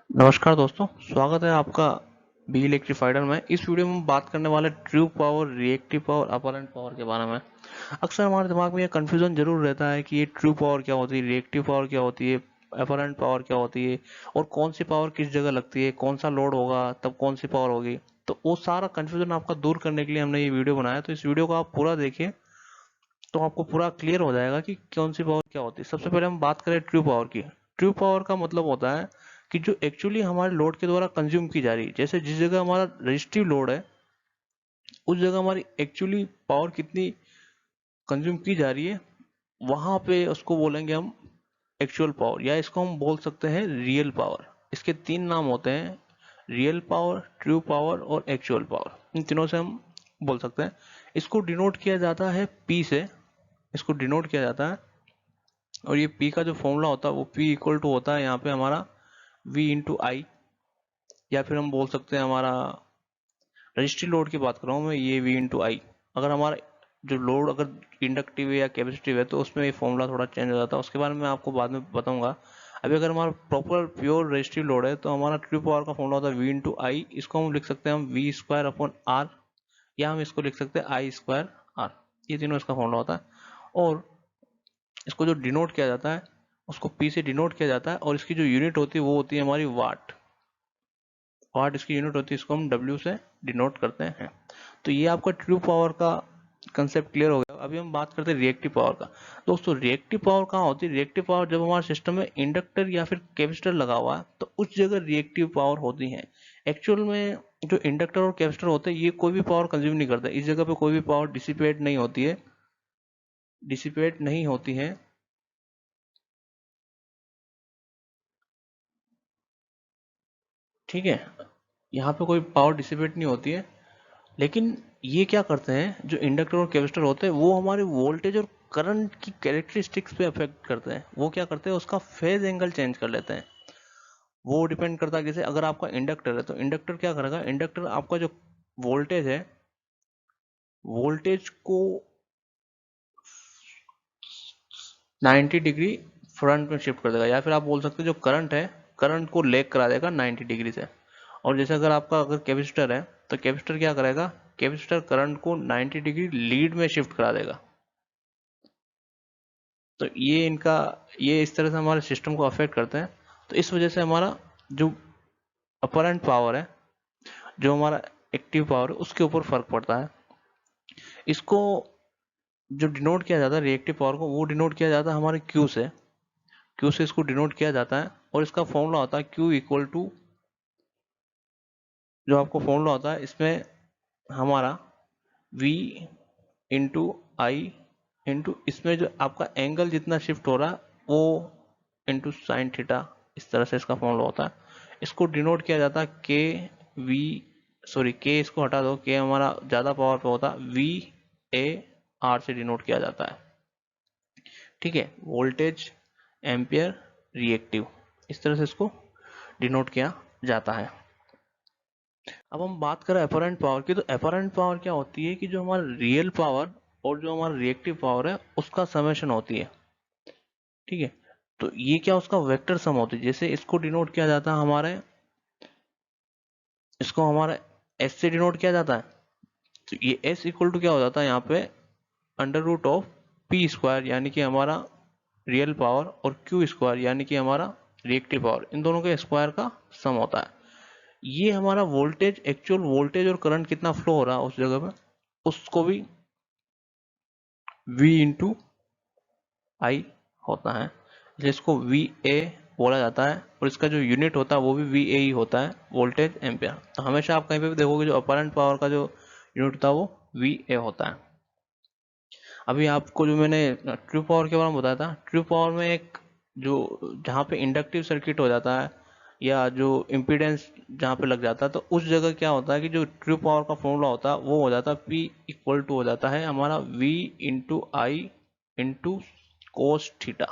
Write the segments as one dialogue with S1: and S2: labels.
S1: नमस्कार दोस्तों, स्वागत है आपका बी इलेक्ट्रीफाइडर में। इस वीडियो में हम बात करने वाले true power, reactive power, apparent power के बारे में। अक्सर हमारे दिमाग में ये कन्फ्यूजन जरूर रहता है कि ये ट्रू पावर क्या होती है, रिएक्टिव पावर क्या होती है, अपरेंट पावर क्या होती है और कौन सी पावर किस जगह लगती है, कौन सा लोड होगा तब कौन सी पावर होगी। तो वो सारा कन्फ्यूजन आपका दूर करने के लिए हमने ये वीडियो बनाया। तो इस वीडियो को आप पूरा देखिए तो आपको पूरा क्लियर हो जाएगा कि कौन सी पावर क्या होती है। सबसे पहले हम बात करें ट्रू पावर की। ट्रू पावर का मतलब होता है कि जो एक्चुअली हमारे लोड के द्वारा कंज्यूम की जा रही है। जैसे जिस जगह हमारा रजिस्टिव लोड है उस जगह हमारी एक्चुअली पावर कितनी कंज्यूम की जा रही है, वहां पे उसको बोलेंगे हम एक्चुअल पावर, या इसको हम बोल सकते हैं रियल पावर। इसके तीन नाम होते हैं: रियल पावर, ट्रू पावर और एक्चुअल पावर। इन तीनों से हम बोल सकते हैं। इसको डिनोट किया जाता है पी से। इसको डिनोट किया जाता है और ये P का जो फॉर्मूला होता है वो P इक्वल टू होता है यहाँ पे हमारा V इंटू आई, या फिर हम बोल सकते हैं हमारा रजिस्ट्री लोड की बात कर रहा हूँ मैं, ये V इंटू आई। अगर हमारा जो लोड अगर इंडक्टिव है या कैपेसिटिव है तो उसमें ये फॉर्मूला थोड़ा चेंज हो जाता है, उसके बारे में आपको बाद में बताऊंगा। अभी अगर हमारा प्रॉपर प्योर रजिस्ट्री लोड है तो हमारा ट्रू पावर का फॉर्मूला होता है V इंटू आई। इसको हम लिख सकते हैं हम V स्क्वायर अपॉन आर, या हम इसको लिख सकते हैं आई स्क्वायर आर। ये तीनों इसका फॉर्मूला होता है। और इसको जो डिनोट किया जाता है उसको पी से डिनोट किया जाता है, और इसकी जो यूनिट होती है वो होती है हमारी वाट। वाट इसकी यूनिट होती है, इसको हम डब्ल्यू से डिनोट करते हैं। तो ये आपका ट्रू पावर का कंसेप्ट क्लियर हो गया। अभी हम बात करते हैं रिएक्टिव पावर का। दोस्तों, रिएक्टिव पावर कहाँ होती है? रिएक्टिव पावर जब हमारे सिस्टम में इंडक्टर या फिर कैपेसिटर लगा हुआ है तो उस जगह रिएक्टिव पावर होती है। एक्चुअल में जो इंडक्टर और कैपेसिटर होते हैं ये कोई भी पावर कंज्यूम नहीं करते, इस जगह पे कोई भी पावर डिसिपेट नहीं होती है, डिसिपेट नहीं होती है। ठीक है, यहाँ पे कोई पावर डिसिपेट नहीं होती है। लेकिन ये क्या करते हैं, जो इंडक्टर और कैपेसिटर होते हैं वो हमारे वोल्टेज और करंट की कैरेक्टरिस्टिक्स पे अफेक्ट करते हैं। वो क्या करते हैं, उसका फेज एंगल चेंज कर लेते हैं। वो डिपेंड करता है, जैसे अगर आपका इंडक्टर है तो इंडक्टर क्या करेगा, इंडक्टर आपका जो वोल्टेज है, वोल्टेज को 90 डिग्री फ्रंट में शिफ्ट कर देगा, या फिर आप बोल सकते हैं जो करंट है, करंट को लेग करा देगा 90 डिग्री से। और जैसे अगर आपका अगर कैपेसिटर है तो कैपेसिटर क्या करेगा, कैपेसिटर करंट को 90 डिग्री लीड में शिफ्ट करा देगा। तो ये इनका, ये इस तरह से हमारे सिस्टम को अफेक्ट करते हैं। तो इस वजह से हमारा जो अपरेंट पावर है, जो हमारा एक्टिव पावर है, उसके ऊपर फर्क पड़ता है। इसको जो डिनोट किया जाता है रिएक्टिव पावर को, वो डिनोट किया जाता है हमारे क्यू से। क्यू से इसको डिनोट किया जाता है, और इसका फॉर्मूला होता है क्यू इक्वल टू, जो आपको फॉर्मूला होता है इसमें हमारा V इंटू आई इंटू इसमें जो आपका एंगल जितना शिफ्ट हो रहा है वो इंटू साइन थीटा। इस तरह से इसका फॉर्मूला होता है। इसको डिनोट किया जाता है के वी, सॉरी के इसको हटा दो, के हमारा ज़्यादा पावर पे होता है, वी ए आर से डिनोट किया जाता है। ठीक है, वोल्टेज, एम्पियर, रिएक्टिव, इस तरह से इसको डिनोट किया जाता है। अब हम बात करें अपरेंट पावर की, तो अपरेंट पावर क्या होती है कि जो हमारा रियल पावर और जो हमारा रिएक्टिव पावर है उसका समेशन होती है। ठीक है, तो ये क्या, उसका वेक्टर सम होती है। जैसे इसको डिनोट किया जाता है हमारे, इसको हमारा एस से डिनोट किया जाता है। तो ये एस इक्वल टू क्या हो जाता है यहाँ पे, under root of P square, यानी कि हमारा रियल पावर, और क्यू स्क्वायर यानी कि हमारा रिएक्टिव पावर, इन दोनों के स्क्वायर का सम होता है। ये हमारा वोल्टेज, एक्चुअल वोल्टेज और करंट कितना फ्लो हो रहा है उस जगह पे, उसको भी V इंटू आई होता है, इसलिए इसको वी ए बोला जाता है। और इसका जो यूनिट होता है वो भी वी ए ही होता है, वोल्टेज एम्पियर। तो हमेशा आप कहीं पे भी देखोगे जो अपरेंट पावर का जो यूनिट होता है वो वी ए होता है। अभी आपको जो मैंने ट्रू पावर के बारे में बताया था, ट्रू पावर में एक जो जहाँ पे इंडक्टिव सर्किट हो जाता है या जो इम्पीडेंस जहाँ पे लग जाता है, तो उस जगह क्या होता है कि जो ट्रू पावर का फॉर्मूला होता है वो हो जाता है P इक्वल टू हो जाता है हमारा V इंटू आई इंटू कोस थीटा।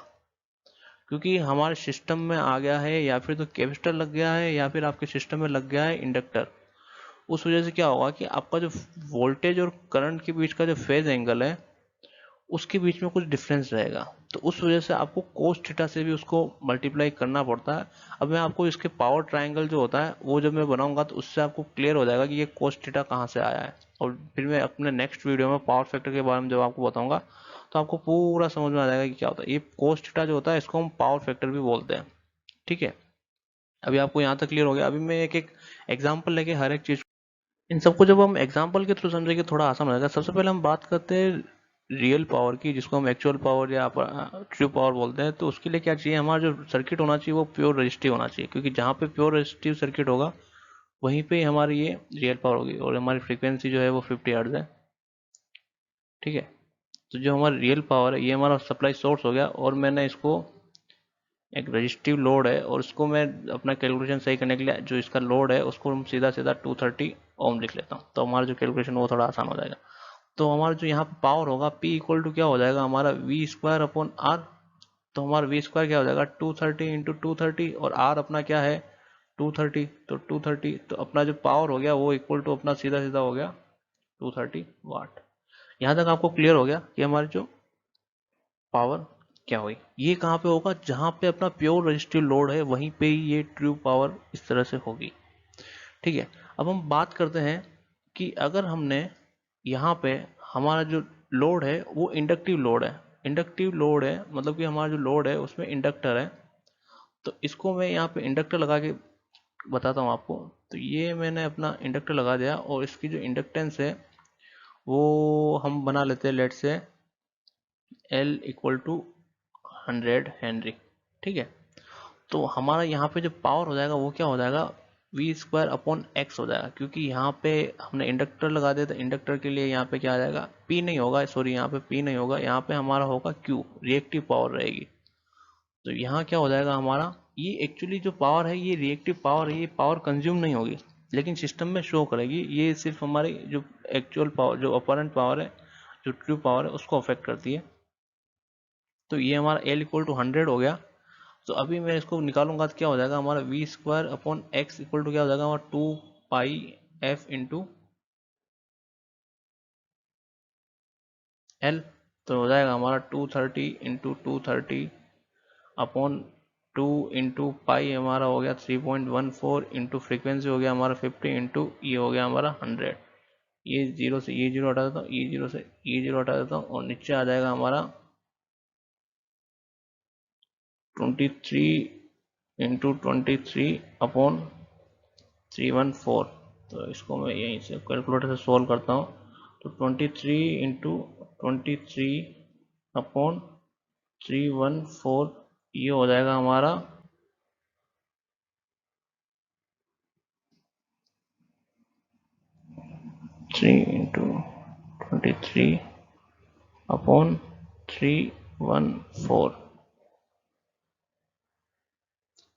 S1: क्योंकि हमारे सिस्टम में आ गया है, या फिर तो कैपेसिटर लग गया है, या फिर आपके सिस्टम में लग गया है इंडक्टर, उस वजह से क्या होगा कि आपका जो वोल्टेज और करंट के बीच का जो फेज एंगल है उसके बीच में कुछ डिफरेंस रहेगा। तो उस वजह से आपको कोस थीटा से भी उसको मल्टीप्लाई करना पड़ता है। अब मैं आपको इसके पावर ट्रायंगल जो होता है वो जब मैं बनाऊंगा तो उससे आपको क्लियर हो जाएगा कि ये कोस थीटा कहाँ से आया है। और फिर मैं अपने नेक्स्ट वीडियो में पावर फैक्टर के बारे में जब आपको बताऊंगा तो आपको पूरा समझ में आ जाएगा कि क्या होता है। ये कोस थीटा जो होता है इसको हम पावर फैक्टर भी बोलते हैं। ठीक है, अभी आपको यहाँ तक क्लियर हो गया। अभी मैं एक एक एग्जाम्पल लेके हर एक चीज, इन सबको जब हम एग्जाम्पल के थ्रू समझेंगे थोड़ा आसान हो जाएगा। सबसे पहले हम बात करते हैं रियल पावर की, जिसको हम एक्चुअल पावर या ट्रू पावर बोलते हैं। तो उसके लिए क्या चाहिए, हमारा जो सर्किट होना चाहिए वो प्योर रेजिस्टिव होना चाहिए, क्योंकि जहाँ पे प्योर रेजिस्टिव सर्किट होगा वहीं पे हमारी ये रियल पावर होगी। और हमारी फ्रीक्वेंसी जो है वो 50 हर्ट्ज है। ठीक है, तो जो हमारी रियल पावर है ये हमारा सप्लाई सोर्स हो गया, और मैंने इसको एक रजिस्टिव लोड है, और उसको मैं अपना कैलकुलेशन सही करने के लिए जो इसका लोड है उसको हम सीधा सीधा 230 ओम लिख लेता हूँ, तो हमारा जो कैलकुलेशन वो थोड़ा आसान हो जाएगा। तो हमारा जो यहाँ पे पावर होगा P इक्वल टू क्या हो जाएगा हमारा वी स्क्वायर अपॉन आर। तो हमारा वी स्क्वायर क्या हो जाएगा 230 इंटू 230, और आर अपना क्या है 230, तो 230 तो अपना जो पावर हो गया वो इक्वल टू अपना सीधा सीधा हो गया 230 वाट। यहाँ तक आपको क्लियर हो गया कि हमारी जो पावर क्या हुई। ये कहाँ पे होगा, जहाँ पे अपना प्योर रजिस्टिव लोड है वहीं पे ही ये ट्रू पावर इस तरह से होगी। ठीक है, अब हम बात करते हैं कि अगर हमने यहाँ पे हमारा जो लोड है वो इंडक्टिव लोड है। इंडक्टिव लोड है मतलब कि हमारा जो लोड है उसमें इंडक्टर है। तो इसको मैं यहाँ पे इंडक्टर लगा के बताता हूँ आपको। तो ये मैंने अपना इंडक्टर लगा दिया, और इसकी जो इंडक्टेंस है वो हम बना लेते हैं लेट से L इक्वल टू 100 हेनरी। ठीक है, तो हमारा यहाँ पे जो पावर हो जाएगा वो क्या हो जाएगा वी स्क्वायर अपॉन एक्स हो जाएगा, क्योंकि यहाँ पे हमने इंडक्टर लगा दिया। तो इंडक्टर के लिए यहाँ पे क्या आ जाएगा पी नहीं होगा, सॉरी यहाँ पे पी नहीं होगा, यहाँ पे हमारा होगा क्यू, रिएक्टिव पावर रहेगी। तो यहाँ क्या हो जाएगा हमारा, ये एक्चुअली जो पावर है ये रिएक्टिव पावर है, ये पावर कंज्यूम नहीं होगी लेकिन सिस्टम में शो करेगी। ये सिर्फ हमारी जो एक्चुअल पावर जो अपरेंट पावर है जो ट्रू पावर है उसको अफेक्ट करती है। तो ये हमारा L इक्वल टू 100 हो गया। तो अभी मैं इसको निकालूंगा तो क्या हो जाएगा हमारा V square upon X equal to क्या हो जाएगा हमारा 2 पाई एफ इंटू एल। तो हो जाएगा हमारा 230 इंटू 230 अपॉन 2 इंटू पाई हमारा हो गया 3.14 इंटू फ्रिक्वेंसी हो गया हमारा 50 इंटू ये हो गया हमारा 100। ये जीरो से ये जीरो हटा देता हूँ, ये जीरो से ये जीरो हटा देता हूँ, और नीचे आ जाएगा हमारा 23 इंटू 23 अपॉन 314। तो इसको मैं यहीं से कैलकुलेटर से सोल्व करता हूँ। तो 23 इंटू 23 अपॉन 314 ये हो जाएगा हमारा 3 इंटू 23 अपॉन 314।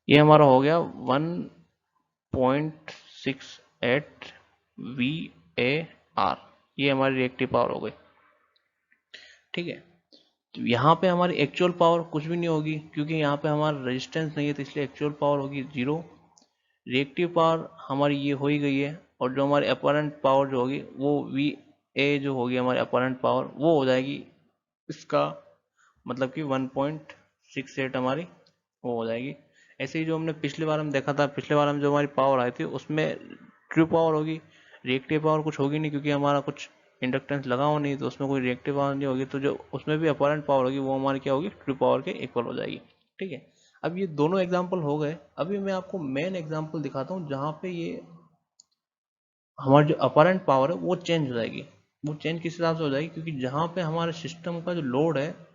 S1: ये हमारा हो गया 1.68 VAR। ये हमारी रिएक्टिव पावर हो गई। ठीक है, तो यहाँ पे हमारी एक्चुअल पावर कुछ भी नहीं होगी, क्योंकि यहाँ पे हमारा रेजिस्टेंस नहीं है, तो इसलिए एक्चुअल पावर होगी 0। रिएक्टिव पावर हमारी ये हो ही गई है, और जो हमारी अपरेंट पावर जो होगी वो VA जो होगी हमारी अपरेंट पावर वो हो जाएगी इसका मतलब कि 1.68 हमारी वो हो जाएगी। ऐसे ही जो हमने पिछले बार हम देखा था, पिछले बार हम जो हमारी पावर आई थी उसमें ट्रू पावर होगी, रिएक्टिव पावर कुछ होगी नहीं, क्योंकि हमारा कुछ इंडक्टेंस लगा हो नहीं, तो उसमें कोई रिएक्टिव पावर नहीं होगी। तो जो उसमें भी अपरेंट पावर होगी वो हमारी क्या होगी ट्रू पावर के इक्वल हो जाएगी। ठीक है, अब ये दोनों एग्जाम्पल हो गए। अभी मैं आपको मेन एग्जाम्पल दिखाता हूँ जहाँ पे ये हमारी जो अपरेंट पावर है वो चेंज हो जाएगी। वो चेंज किस हिसाब से हो जाएगी, क्योंकि जहाँ पे हमारे सिस्टम का जो लोड है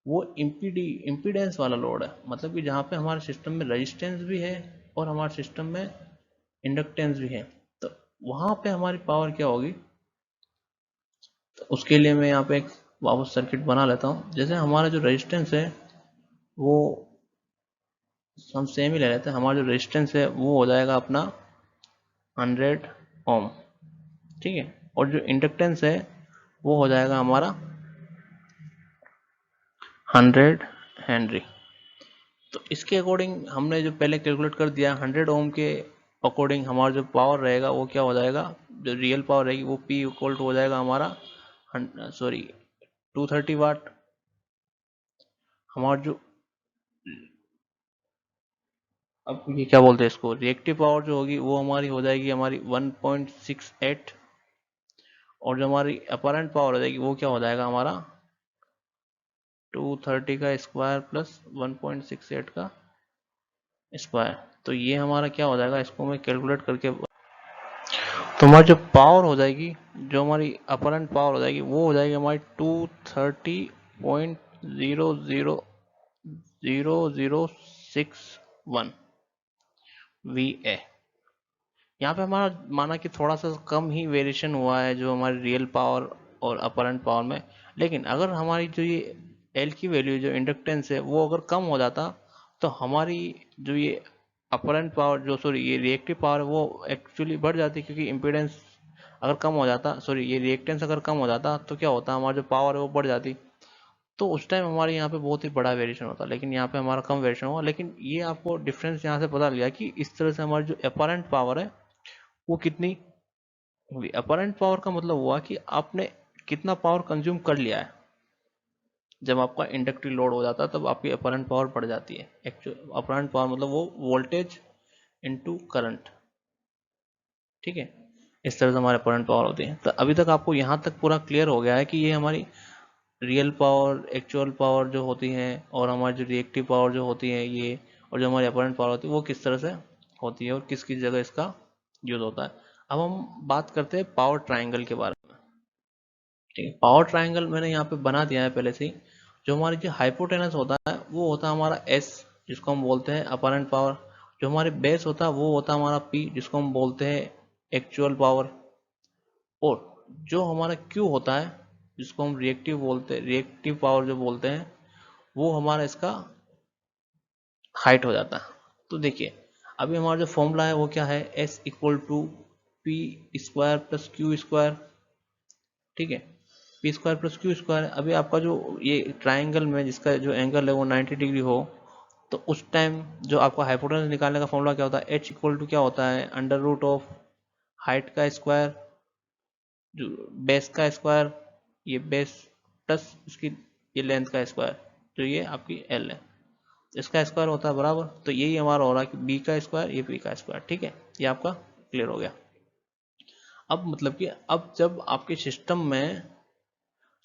S1: वो इम्पीडेंस वाला लोड है, मतलब कि जहाँ पे हमारे सिस्टम में रेजिस्टेंस भी है और हमारे सिस्टम में इंडक्टेंस भी है। तो वहाँ पे हमारी पावर क्या होगी, तो उसके लिए मैं यहाँ पे एक वापस सर्किट बना लेता हूँ। जैसे हमारा जो रेजिस्टेंस है वो हम सेम ही ले लेते हैं। हमारा जो रेजिस्टेंस है वो हो जाएगा अपना 100 ओम। ठीक है, और जो इंडक्टेंस है वो हो जाएगा हमारा 100 हेनरी। तो इसके अकॉर्डिंग हमने जो पहले कैलकुलेट कर दिया 100 ओम के अकॉर्डिंग हमारा जो पावर रहेगा वो क्या हो जाएगा, जो रियल पावर रहेगी वो P इक्वल टू हो जाएगा हमारा 230 वाट। हमारा जो, अब ये क्या बोलते हैं इसको, रिएक्टिव पावर जो होगी वो हमारी हो जाएगी हमारी 1.68, और जो हमारी अपरेंट पावर हो जाएगी वो क्या हो जाएगा हमारा 230 का स्क्वायर प्लस 1.68 का स्क्वायर। तो ये हमारा क्या हो जाएगा, इसको मैं कैलकुलेट करके, तो हमारी जो पावर हो जाएगी, जो हमारी अपरेंट पावर हो जाएगी वो हो जाएगी हमारी 230.000061 VA। यहाँ पे हमारा माना कि थोड़ा सा कम ही वेरिएशन हुआ है जो हमारी रियल पावर और अपरेंट पावर में, लेकिन अगर हमारी जो ये एल की वैल्यू जो इंडक्टेंस है वो अगर कम हो जाता तो हमारी जो ये अपरेंट पावर जो, सॉरी ये रिएक्टिव पावर है वो एक्चुअली बढ़ जाती, क्योंकि इम्पीडेंस अगर कम हो जाता, सॉरी ये रिएक्टेंस अगर कम हो जाता तो क्या होता, हमारा जो पावर है वो बढ़ जाती, तो उस टाइम हमारे यहाँ पे बहुत ही बड़ा वेरिएशन होता, लेकिन यहाँ पे हमारा कम वेरिएशन हुआ। लेकिन ये आपको डिफरेंस यहाँ से पता लगा कि इस तरह से हमारी जो अपरेंट पावर है वो कितनी हुई। अपरेंट पावर का मतलब हुआ कि आपने कितना पावर कंज्यूम कर लिया है। जब आपका इंडक्टिव लोड हो जाता है तब आपकी अपरेंट पावर बढ़ जाती है। एक्चुअल अपरेंट पावर मतलब वो वोल्टेज इनटू करंट, ठीक है। इस तरह से हमारे अपरेंट पावर होती है। तो अभी तक आपको यहाँ तक पूरा क्लियर हो गया है कि ये हमारी रियल पावर, एक्चुअल पावर जो होती है, और हमारी जो रिएक्टिव पावर जो होती है ये, और जो हमारी अपरेंट पावर होती है वो किस तरह से होती है और किस किस जगह इसका यूज होता है। अब हम बात करते हैं पावर ट्राइंगल के बारे में। ठीक है, पावर ट्राइंगल मैंने यहाँ पे बना दिया है पहले से ही। जो हमारी जो हाइपोटेनस होता है वो होता है हमारा एस, जिसको हम बोलते हैं अपरेंट पावर। जो हमारे बेस होता है वो होता है हमारा पी, जिसको हम बोलते हैं एक्चुअल पावर। और जो हमारा क्यू होता है, जिसको हम रिएक्टिव बोलते हैं, रिएक्टिव पावर जो बोलते हैं, वो हमारा इसका हाइट हो जाता है। तो देखिए अभी हमारा जो फॉर्मूला है वो क्या है, S equal to P square plus Q square, ठीक है। P square plus Q square. अभी आपका जो ये ट्राइंगल में जिसका जो एंगल है वो 90 डिग्री हो, तो उस टाइम जो आपका हाइपोटेनस निकालने का फॉर्मूला क्या होता है, एच इक्वल टू क्या होता है, अंडर रूट ऑफ हाइट का स्क्वायर, जो बेस का स्क्वायर, ये बेस प्लस इसकी ये लेंथ का स्क्वायर, जो ये आपकी एल है, इसका स्क्वायर होता है बराबर। तो यही हमारा हो रहा है कि बी का स्क्वायर, ये पी का स्क्वायर, ठीक है। ये आपका क्लियर हो गया। अब मतलब कि अब जब आपके सिस्टम में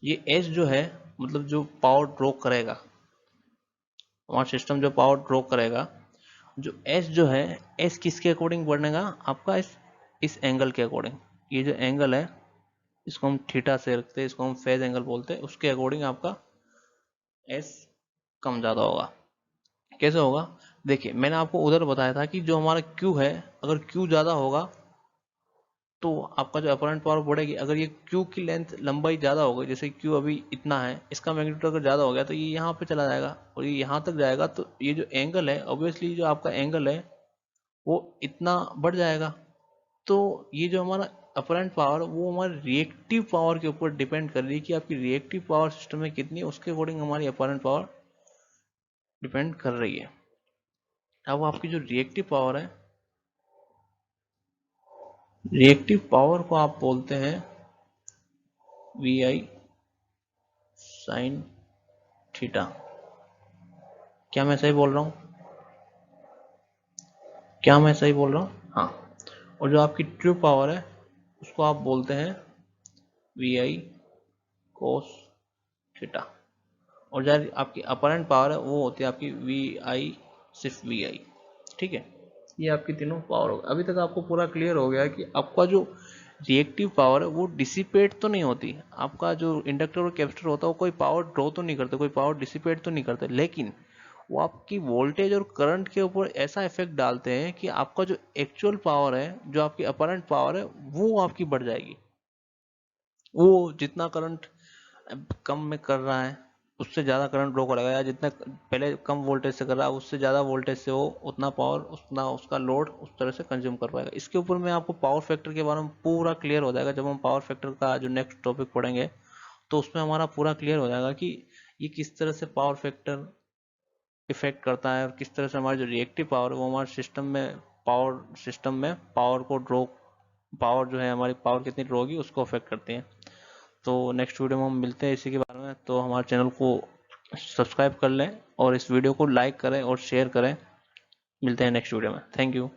S1: ये एस जो है, मतलब जो पावर ड्रॉ करेगा, हमारा सिस्टम जो पावर ड्रॉ करेगा, जो एस जो है, एस किसके अकॉर्डिंग बनेगा आपका, इस एंगल के अकॉर्डिंग। ये जो एंगल है इसको हम थीटा से रखते हैं, इसको हम फेज एंगल बोलते हैं, उसके अकॉर्डिंग आपका एस कम ज़्यादा होगा। कैसे होगा, देखिए मैंने आपको उधर बताया था कि जो हमारा क्यू है, अगर क्यू ज़्यादा होगा तो आपका जो अपरेंट पावर बढ़ेगी। अगर ये क्यू की लेंथ लंबाई ज़्यादा हो गई, जैसे क्यू अभी इतना है, इसका मैग्नीट्यूड अगर ज़्यादा हो गया तो ये यहाँ पे चला जाएगा और ये यहाँ तक जाएगा, तो ये जो एंगल है ऑब्वियसली जो आपका एंगल है वो इतना बढ़ जाएगा। तो ये जो हमारा अपरेंट पावर वो हमारे रिएक्टिव पावर के ऊपर डिपेंड कर रही है कि आपकी रिएक्टिव पावर सिस्टम में कितनी है, उसके अकॉर्डिंग हमारी अपरेंट पावर डिपेंड कर रही है। अब आपकी जो रिएक्टिव पावर है, रिएक्टिव पावर को आप बोलते हैं वी आई साइन थीटा। क्या मैं सही बोल रहा हूँ, क्या मैं सही बोल रहा हूँ, हाँ। और जो आपकी ट्रू पावर है उसको आप बोलते हैं वी आई कोस थीटा। और जो आपकी अपरेंट पावर है वो होती है आपकी वी आई, सिर्फ वी आई, ठीक है। ये आपकी तीनों पावर हो गई। अभी तक आपको पूरा क्लियर हो गया कि आपका जो रिएक्टिव पावर है वो डिसिपेट तो नहीं होती, आपका जो इंडक्टर और कैपेसिटर होता है वो कोई पावर ड्रॉ तो नहीं करते, कोई पावर डिसिपेट तो नहीं करते, लेकिन वो आपकी वोल्टेज और करंट के ऊपर ऐसा इफेक्ट डालते हैं कि आपका जो एक्चुअल पावर है, जो आपकी अपरेंट पावर है, वो आपकी बढ़ जाएगी। वो जितना करंट कम में कर रहा है उससे ज़्यादा करंट ड्रॉ करेगा, या जितना पहले कम वोल्टेज से कर रहा है उससे ज़्यादा वोल्टेज से वो उतना पावर, उतना उसका लोड उस तरह से कंज्यूम कर पाएगा। इसके ऊपर मैं आपको पावर फैक्टर के बारे में पूरा क्लियर हो जाएगा जब हम पावर फैक्टर का जो नेक्स्ट टॉपिक पढ़ेंगे, तो उसमें हमारा पूरा क्लियर हो जाएगा कि ये किस तरह से पावर फैक्टर इफेक्ट करता है और किस तरह से हमारी जो रिएक्टिव पावर है वो हमारे सिस्टम में पावर को ड्रॉ, पावर जो है हमारी पावर कितनी ड्रॉ होगी उसको अफेक्ट करती है। तो नेक्स्ट वीडियो में हम मिलते हैं इसी के बारे में। तो हमारे चैनल को सब्सक्राइब कर लें और इस वीडियो को लाइक करें और शेयर करें। मिलते हैं नेक्स्ट वीडियो में। Thank you.